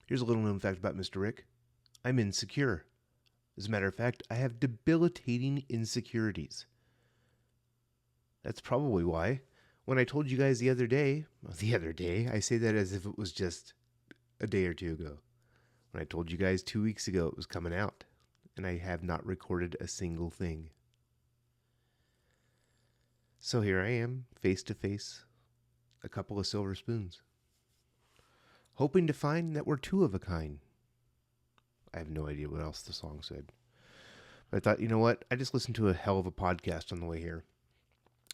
Here's a little known fact about Mr. Rick. I'm insecure. As a matter of fact, I have debilitating insecurities. That's probably why when I told you guys the other day, I say that as if it was just a day or two ago. When I told you guys 2 weeks ago it was coming out, and I have not recorded a single thing. So here I am, face to face, a couple of silver spoons, hoping to find that we're two of a kind. I have no idea what else the song said. But I thought, you know what? I just listened to a hell of a podcast on the way here.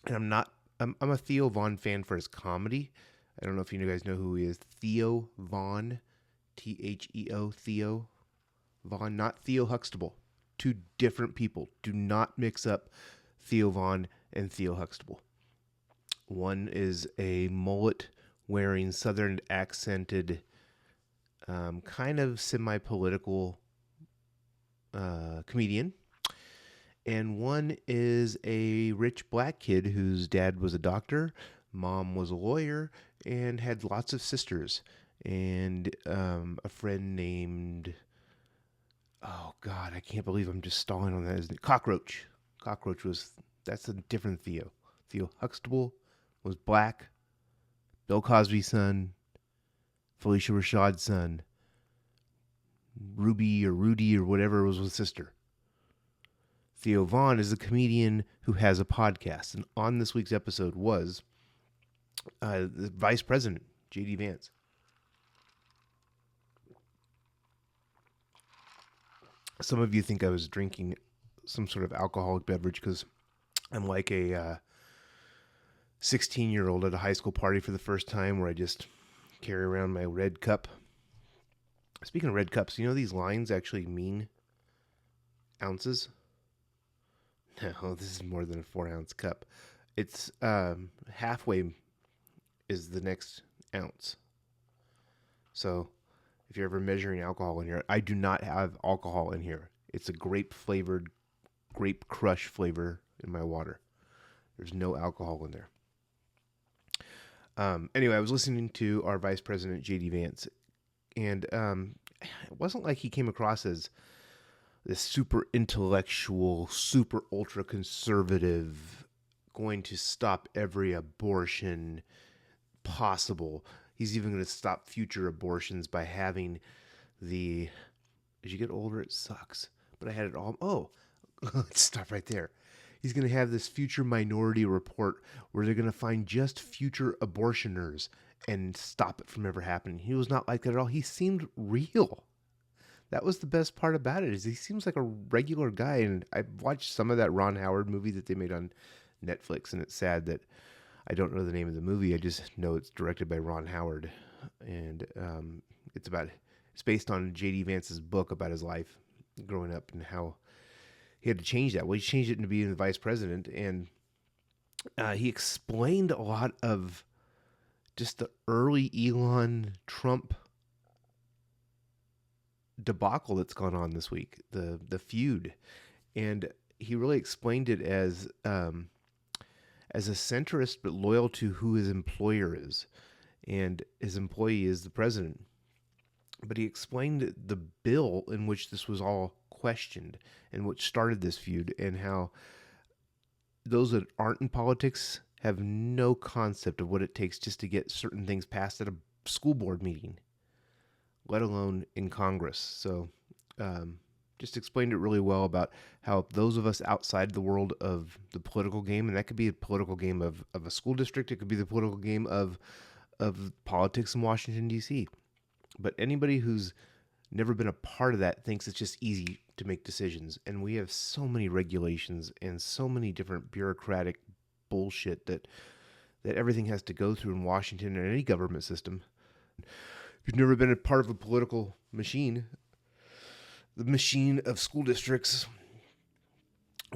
And I'm a Theo Von fan for his comedy. I don't know if you guys know who he is. Theo Von, Theo, Theo Von, not Theo Huxtable. Two different people. Do not mix up Theo Von and Theo Huxtable. One is a mullet-wearing, southern accented, kind of semi-political comedian. And one is a rich black kid whose dad was a doctor, mom was a lawyer, and had lots of sisters. And a friend named, oh God, I can't believe I'm just stalling on that. Cockroach. That's a different Theo. Theo Huxtable was black. Bill Cosby's son. Felicia Rashad's son. Rudy or whatever was his sister. Theo Von is a comedian who has a podcast. And on this week's episode was the Vice President, J.D. Vance. Some of you think I was drinking some sort of alcoholic beverage because I'm like a 16-year-old at a high school party for the first time where I just carry around my red cup. Speaking of red cups, you know these lines actually mean ounces? No, this is more than a 4-ounce cup. It's halfway is the next ounce. So if you're ever measuring alcohol in here, I do not have alcohol in here. It's a grape crush flavor in my water. There's no alcohol in there. Anyway, I was listening to our Vice President, J.D. Vance, and it wasn't like he came across as this super intellectual, super ultra conservative, going to stop every abortion possible. He's even going to stop future abortions by having the, as you get older, it sucks. But I had it all. Oh, let's stop right there. He's going to have this future minority report where they're going to find just future abortioners and stop it from ever happening. He was not like that at all. He seemed real. That was the best part about it, is he seems like a regular guy. And I watched some of that Ron Howard movie that they made on Netflix, and it's sad that I don't know the name of the movie. I just know it's directed by Ron Howard, and it's based on J.D. Vance's book about his life growing up and how he had to change that. Well, he changed it into being the vice president, and he explained a lot of just the early Elon Trump debacle that's gone on this week, the feud, and he really explained it as a centrist but loyal to who his employer is, and his employee is the president. But he explained the bill in which this was all questioned and which started this feud, and how those that aren't in politics have no concept of what it takes just to get certain things passed at a school board meeting, let alone in Congress. So just explained it really well about how those of us outside the world of the political game, and that could be a political game of a school district, it could be the political game of politics in Washington, D.C., but anybody who's never been a part of that thinks it's just easy to make decisions. And we have so many regulations and so many different bureaucratic bullshit that everything has to go through in Washington or any government system. If you've never been a part of a political machine, the machine of school districts.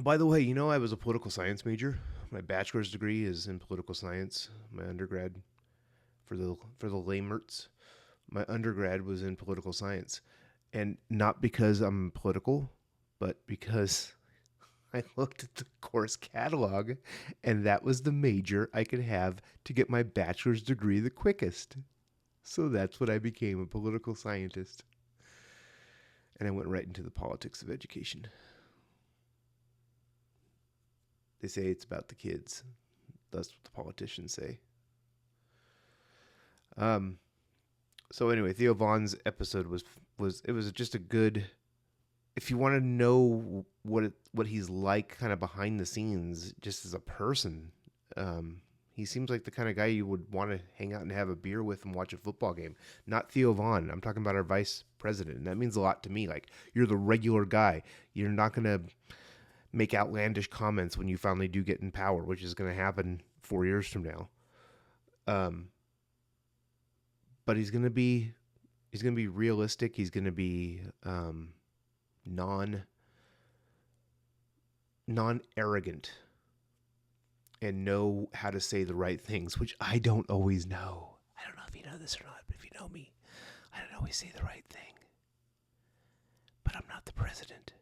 By the way, you know, I was a political science major. My bachelor's degree is in political science. My undergrad, for the lamerts, my undergrad was in political science. And not because I'm political, but because I looked at the course catalog, and that was the major I could have to get my bachelor's degree the quickest. So that's what I became, a political scientist. And I went right into the politics of education. They say it's about the kids. That's what the politicians say. Um, so anyway, Theo Vaughn's episode was just a good. If you want to know what he's like, kind of behind the scenes, just as a person, he seems like the kind of guy you would want to hang out and have a beer with and watch a football game. Not Theo Vaughn. I'm talking about our vice president, and that means a lot to me. Like, you're the regular guy. You're not gonna make outlandish comments when you finally do get in power, which is going to happen 4 years from now. But he's going to be realistic. He's going to be non arrogant and know how to say the right things, which I don't always know. I don't know if you know this or not, but if you know me, I don't always say the right thing. But I'm not the president.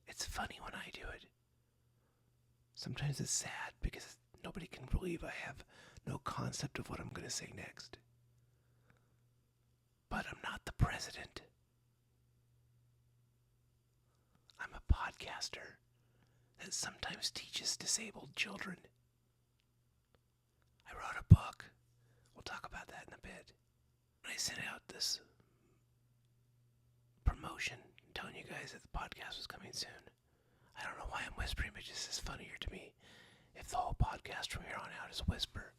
It's funny when I do it. Sometimes it's sad because nobody can believe I have no concept of what I'm going to say next. But I'm not the president. I'm a podcaster that sometimes teaches disabled children. I wrote a book. We'll talk about that in a bit. I sent out this promotion telling you guys that the podcast was coming soon. I don't know why I'm whispering, but it just is funnier to me if the whole podcast from here on out is a whisper.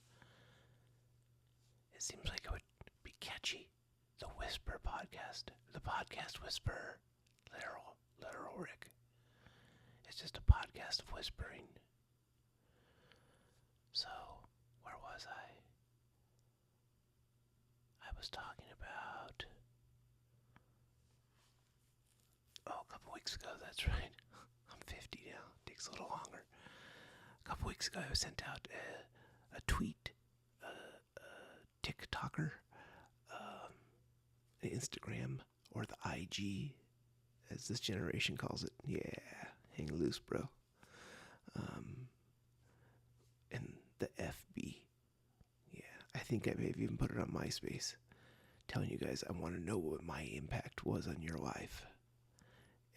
It seems like it would be catchy. The Whisper Podcast. The Podcast Whisperer. Literal Rick. It's just a podcast of whispering. So, where was I? I was talking about... Oh, a couple weeks ago, that's right. I'm 50 now. It takes a little longer. A couple weeks ago, I sent out a tweet, a TikToker, an Instagram, or the IG, as this generation calls it. Yeah, hang loose, bro. And the FB. Yeah, I think I may have even put it on MySpace, telling you guys I want to know what my impact was on your life.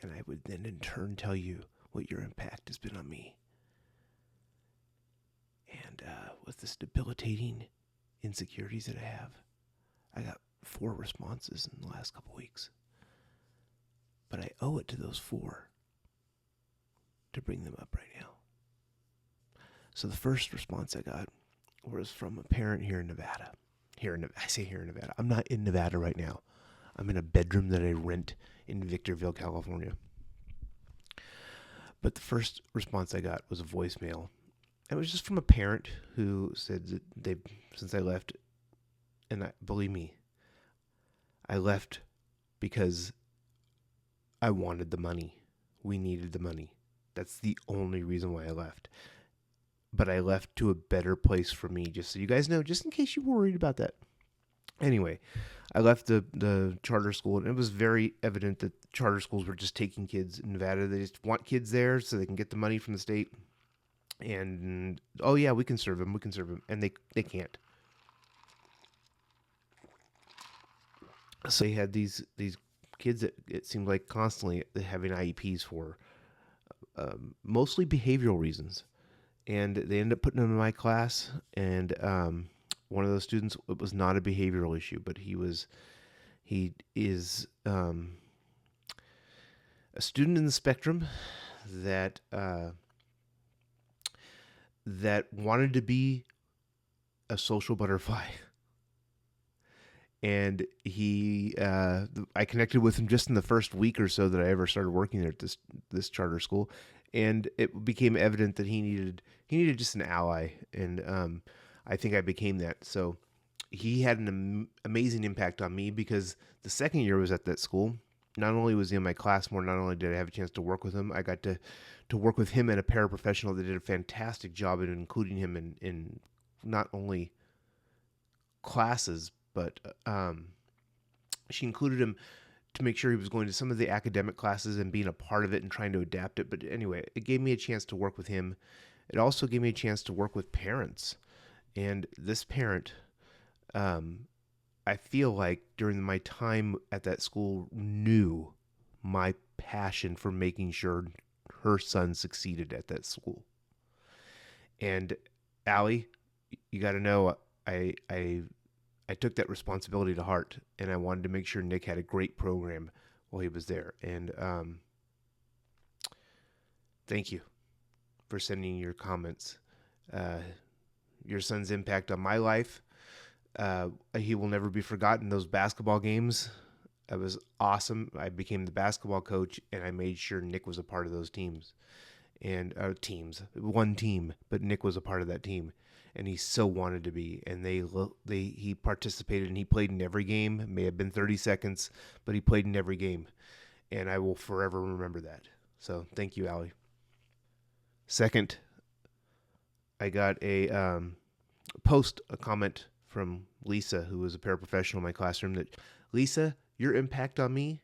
And I would then in turn tell you what your impact has been on me. And with this debilitating insecurities that I have, I got 4 responses in the last couple weeks. But I owe it to those 4 to bring them up right now. So the first response I got was from a parent here in Nevada. I say here in Nevada. I'm not in Nevada right now. I'm in a bedroom that I rent in Victorville, California. But the first response I got was a voicemail. It was just from a parent who said that since I left, and believe me, I left because I wanted the money. We needed the money. That's the only reason why I left. But I left to a better place for me, just so you guys know, just in case you were worried about that. Anyway, I left the charter school, and it was very evident that charter schools were just taking kids in Nevada. They just want kids there so they can get the money from the state. And, oh yeah, we can serve them. And they can't. So they had these kids that it seemed like constantly having IEPs for mostly behavioral reasons. And they ended up putting them in my class, and one of those students, it was not a behavioral issue, but he is a student in the spectrum that wanted to be a social butterfly. And I connected with him just in the first week or so that I ever started working there at this charter school, and it became evident that he needed just an ally, and I think I became that. So he had an amazing impact on me, because the second year I was at that school, not only was he in my class more, not only did I have a chance to work with him, I got to work with him and a paraprofessional that did a fantastic job in including him in not only classes, but she included him to make sure he was going to some of the academic classes and being a part of it and trying to adapt it. But anyway, it gave me a chance to work with him. It also gave me a chance to work with parents. And this parent I feel like during my time at that school knew my passion for making sure her son succeeded at that school. And Allie, you got to know, I, I, I took that responsibility to heart, and I wanted to make sure Nick had a great program while he was there. And thank you for sending your comments. Uh, your son's impact on my life, he will never be forgotten. Those basketball games, it was awesome. I became the basketball coach, and I made sure Nick was a part of those teams. And one team, but Nick was a part of that team, and he so wanted to be. And he participated, and he played in every game. It may have been 30 seconds, but he played in every game, and I will forever remember that. So thank you, Allie. Second, I got a comment from Lisa, who was a paraprofessional in my classroom. That Lisa, your impact on me.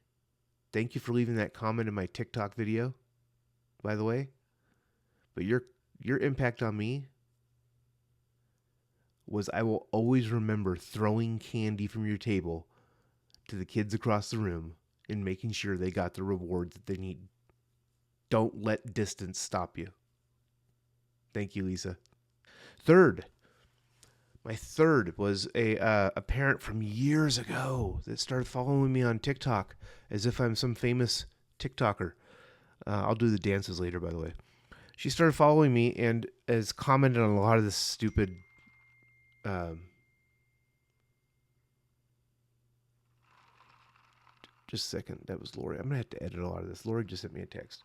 Thank you for leaving that comment in my TikTok video, by the way. But your impact on me was, I will always remember throwing candy from your table to the kids across the room and making sure they got the rewards that they need. Don't let distance stop you. Thank you, Lisa. My third was a parent from years ago that started following me on TikTok as if I'm some famous TikToker. I'll do the dances later, by the way. She started following me and has commented on a lot of this stupid just a second. That was Lori. I'm going to have to edit a lot of this. Lori just sent me a text.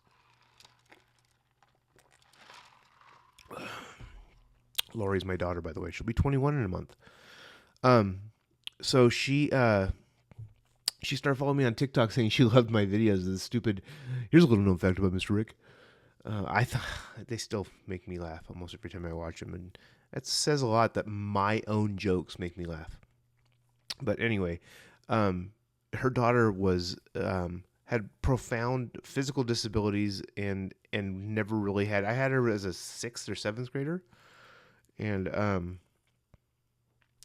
Lori's my daughter, by the way. She'll be 21 in a month. So she started following me on TikTok saying she loved my videos. This stupid, here's a little known fact about Mr. Rick. I thought they still make me laugh almost every time I watch them, and that says a lot that my own jokes make me laugh. But anyway, her daughter was had profound physical disabilities and never really had. I had her as a 6th or 7th grader, and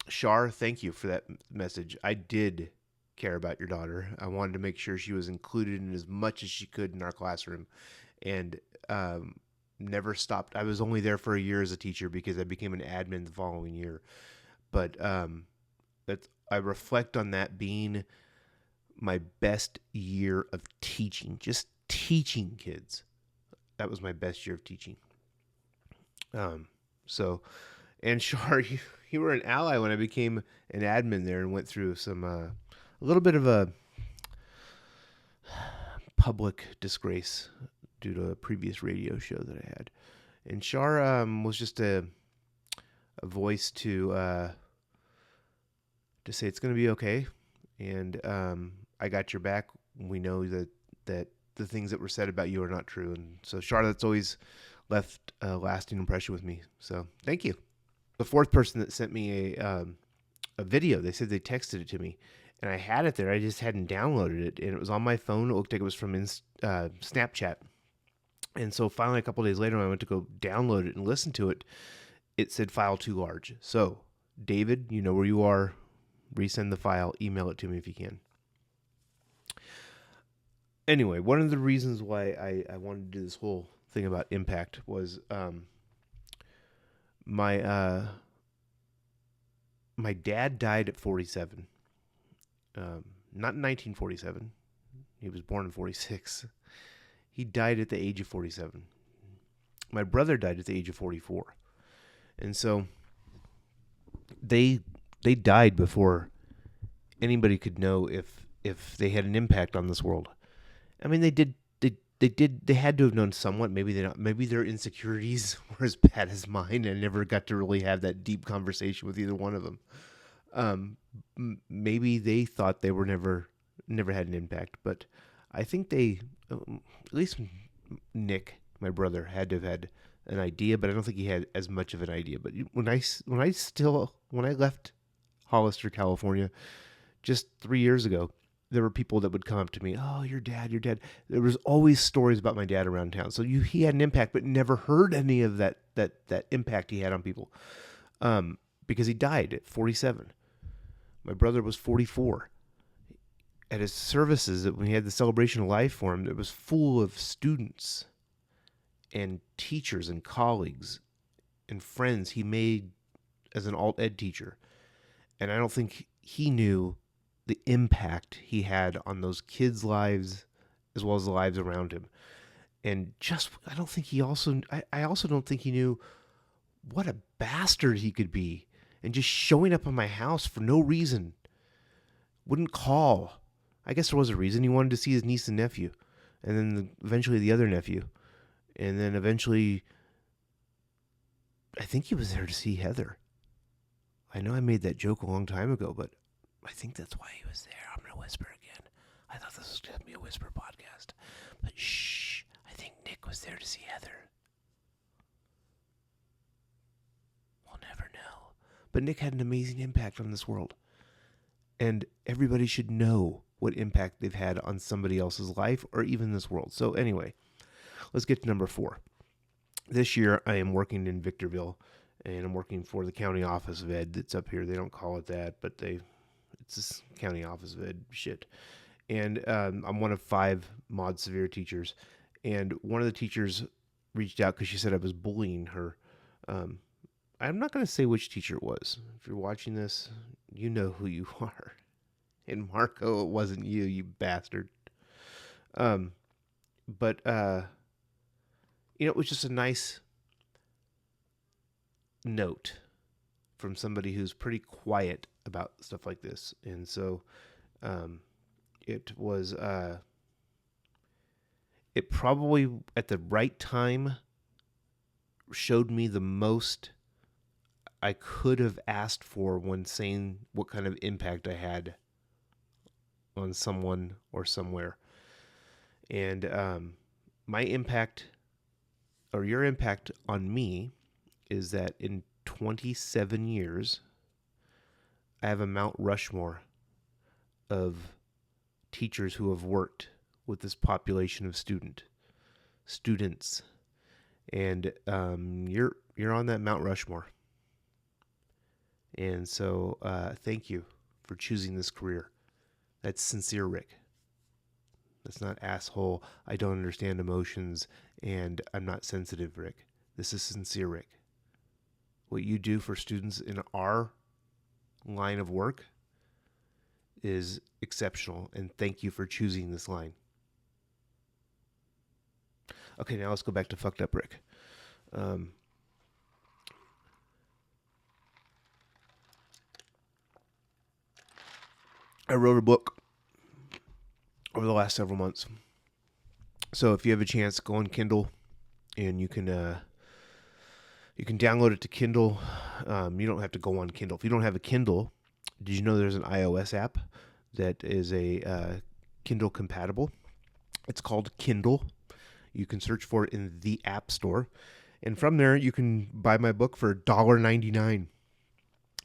Shar, thank you for that message. I did care about your daughter. I wanted to make sure she was included in as much as she could in our classroom, and never stopped. I was only there for a year as a teacher because I became an admin the following year. But I reflect on that being my best year of teaching, just teaching kids. That was my best year of teaching. So, and Shar, you were an ally when I became an admin there and went through some a little bit of a public disgrace due to a previous radio show that I had. And Shar was just a voice to say it's going to be okay, and I got your back. We know that the things that were said about you are not true, and so Shar, that's always left a lasting impression with me. So thank you. The fourth person that sent me a video, they said they texted it to me, and I had it there. I just hadn't downloaded it, and it was on my phone. It looked like it was from Snapchat. And so finally, a couple of days later, when I went to go download it and listen to it, it said file too large. So, David, you know where you are. Resend the file. Email it to me if you can. Anyway, one of the reasons why I wanted to do this whole thing about impact was my dad died at 47. Not in 1947. He was born in 46. He died at the age of 47. My brother died at the age of 44. And so they died before anybody could know if they had an impact on this world. I mean, they had to have known somewhat. Maybe their insecurities were as bad as mine, and I never got to really have that deep conversation with either one of them. Maybe they thought they were never had an impact, but I think they, at least Nick, my brother, had to have had an idea, but I don't think he had as much of an idea. But when I left Hollister, California, just 3 years ago, there were people that would come up to me. Oh, your dad. There was always stories about my dad around town. So he had an impact, but never heard any of that impact he had on people, because he died at 47. My brother was 44. At his services, when he had the celebration of life for him, it was full of students and teachers and colleagues and friends he made as an alt ed teacher. And I don't think he knew the impact he had on those kids' lives as well as the lives around him. And I don't think he also, I also don't think he knew what a bastard he could be. And just showing up at my house for no reason. Wouldn't call. I guess there was a reason. He wanted to see his niece and nephew. And then eventually the other nephew. And then eventually, I think he was there to see Heather. I know I made that joke a long time ago, but I think that's why he was there. I'm going to whisper again. I thought this was going to be a whisper podcast. But shh, I think Nick was there to see Heather. We'll never know. But Nick had an amazing impact on this world. And everybody should know what impact they've had on somebody else's life or even this world. So anyway, let's get to number 4. This year I am working in Victorville, and I'm working for the county office of ed that's up here. They don't call it that, but it's this county office of ed shit. And I'm one of 5 mod severe teachers. And one of the teachers reached out because she said I was bullying her. I'm not going to say which teacher it was. If you're watching this, you know who you are. And Marco, it wasn't you, you bastard. But it was just a nice note from somebody who's pretty quiet about stuff like this. And so it was, it probably at the right time showed me the most I could have asked for when saying what kind of impact I had on someone or somewhere. And my impact, or your impact on me, is that in 27 years, I have a Mount Rushmore of teachers who have worked with this population of students. And you're on that Mount Rushmore. And so thank you for choosing this career. That's sincere, Rick. That's not asshole, I don't understand emotions, and I'm not sensitive, Rick. This is sincere, Rick. What you do for students in our line of work is exceptional, and thank you for choosing this line. Okay, now let's go back to fucked up Rick. I wrote a book over the last several months. So if you have a chance, go on Kindle, and you can download it to Kindle. You don't have to go on Kindle. If you don't have a Kindle, did you know there's an iOS app that is a Kindle compatible? It's called Kindle. You can search for it in the App Store. And from there, you can buy my book for $1.99.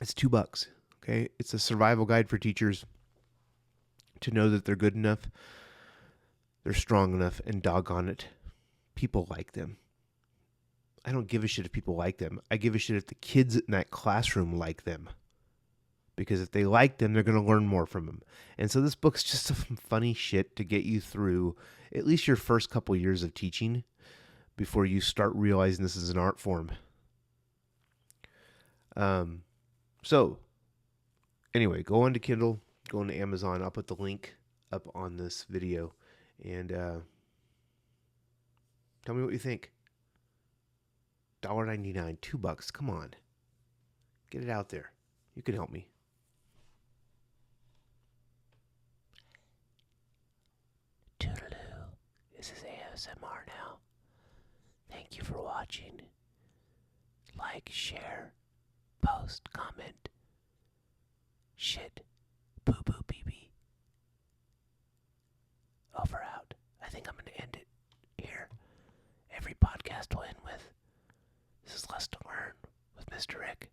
It's $2. Okay? It's a survival guide for teachers to know that they're good enough, they're strong enough, and doggone it, people like them. I don't give a shit if people like them. I give a shit if the kids in that classroom like them. Because if they like them, they're going to learn more from them. And so this book's just some funny shit to get you through at least your first couple years of teaching before you start realizing this is an art form. So, anyway, go on to Kindle, go on to Amazon. I'll put the link up on this video. And tell me what you think. $1.99, $2. Come on. Get it out there. You can help me. Toodaloo. This is ASMR now. Thank you for watching. Like, share, post, comment. Shit. Boo boo BB. Over out. I think I'm going to end it here. Every podcast will end with, this is Lust2Learn with Mr. Rick.